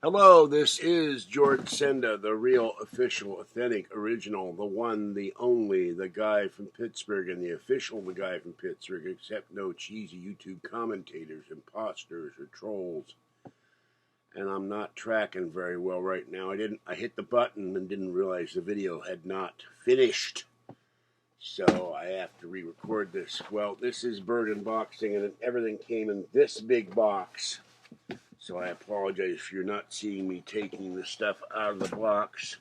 Hello, this is George Senda, the real, official, authentic, original, the one, the only, the guy from Pittsburgh, and the official, the guy from Pittsburgh, except no cheesy YouTube commentators, imposters, or trolls. And I'm not tracking very well right now. I hit the button and didn't realize the video had not finished. So I have to re-record this. Well, this is Burgh unboxing, and everything came in this big box. So I apologize if you're not seeing me taking the stuff out of the box.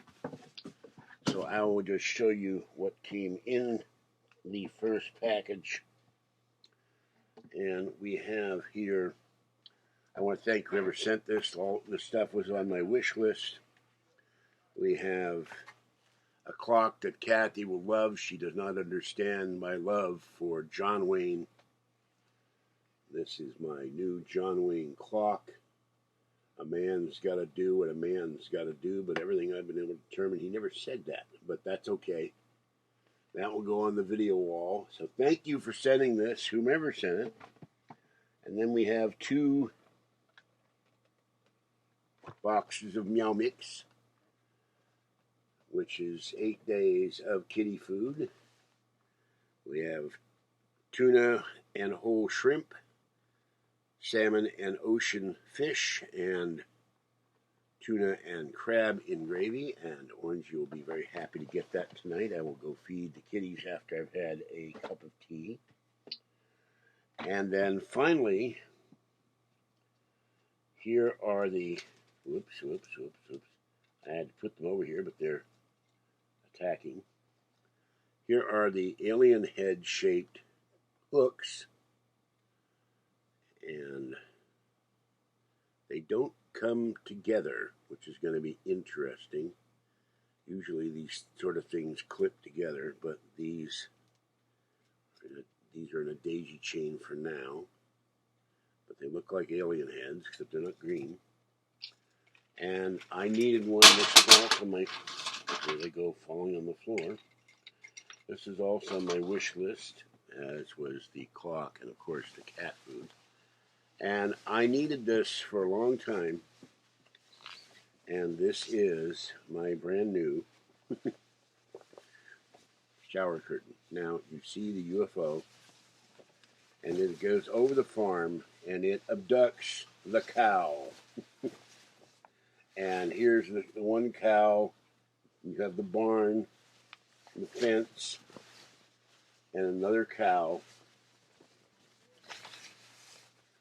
So I will just show you what came in the first package. And we have here, I want to thank whoever sent this. All the stuff was on my wish list. We have a clock that Kathy will love. She does not understand my love for John Wayne. This is my new John Wayne clock. A man's got to do what a man's got to do, but everything I've been able to determine, he never said that, but that's okay. That will go on the video wall. So thank you for sending this, whomever sent it. And then we have 2 boxes of Meow Mix, which is 8 days of kitty food. We have tuna and whole shrimp, salmon and ocean fish, and tuna and crab in gravy. And Orange, you'll be very happy to get that tonight. I will go feed the kitties after I've had a cup of tea. And then finally, here are the, whoops. I had to put them over here, but they're attacking. Here are the alien head shaped hooks. And they don't come together, which is going to be interesting. Usually these sort of things clip together, but these are in a daisy chain for now. But they look like alien heads, except they're not green. And I needed one. This is also my, there they go, falling on the floor. This is also on my wish list, as was the clock and, of course, the cat food. And I needed this for a long time, and this is my brand new shower curtain. Now, you see the UFO, and it goes over the farm, and it abducts the cow. And here's the one cow. You have the barn, the fence, and another cow.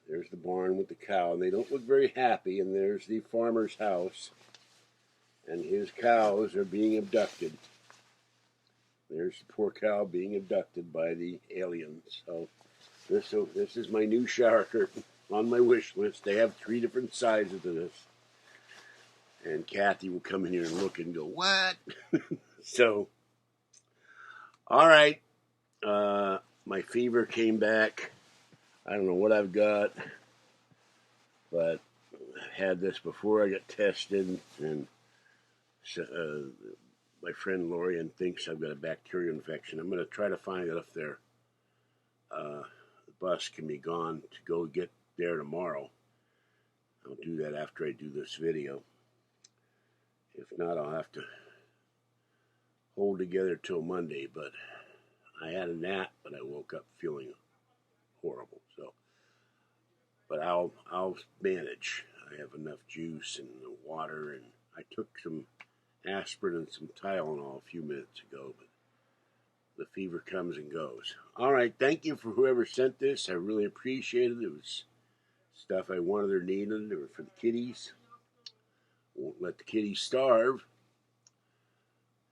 There's the barn with the cow, and they don't look very happy. And there's the farmer's house, and his cows are being abducted. There's the poor cow being abducted by the aliens. So this is my new shower curtain on my wish list. They have 3 different sizes of this. And Kathy will come in here and look and go, what? So, all right. My fever came back. I don't know what I've got, but I've had this before I got tested, and my friend Lorian thinks I've got a bacterial infection. I'm going to try to find out if the bus can be gone to go get there tomorrow. I'll do that after I do this video. If not, I'll have to hold together till Monday, but I had a nap, but I woke up feeling horrible. So, but I'll manage. I have enough juice and water, and I took some aspirin and some Tylenol a few minutes ago, but the fever comes and goes. All right, thank you for whoever sent this. I really appreciate it. It was stuff I wanted or needed, or for the kitties. Won't let the kitties starve.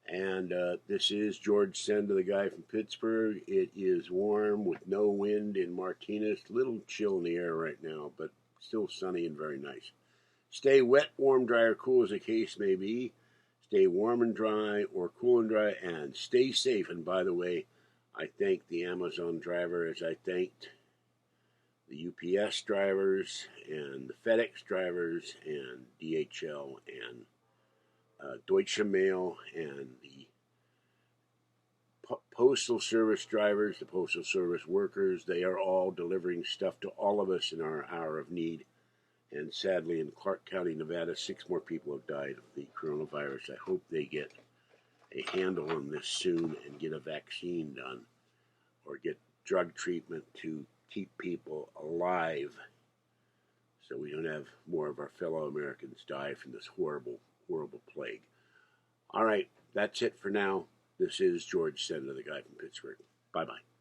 And this is George Senda, the guy from Pittsburgh. It is warm with no wind in Martinez. A little chill in the air right now, but still sunny and very nice. Stay wet, warm, dry, or cool as the case may be. Stay warm and dry, or cool and dry, and stay safe. And by the way, I thank the Amazon driver as I thanked the UPS drivers and the FedEx drivers and DHL and Deutsche Mail and the Postal Service drivers, the Postal Service workers. They are all delivering stuff to all of us in our hour of need. And sadly, in Clark County, Nevada, 6 more people have died of the coronavirus. I hope they get a handle on this soon and get a vaccine done or get drug treatment to keep people alive so we don't have more of our fellow Americans die from this horrible, horrible plague. All right, that's it for now. This is George Senda, the guy from Pittsburgh. Bye-bye.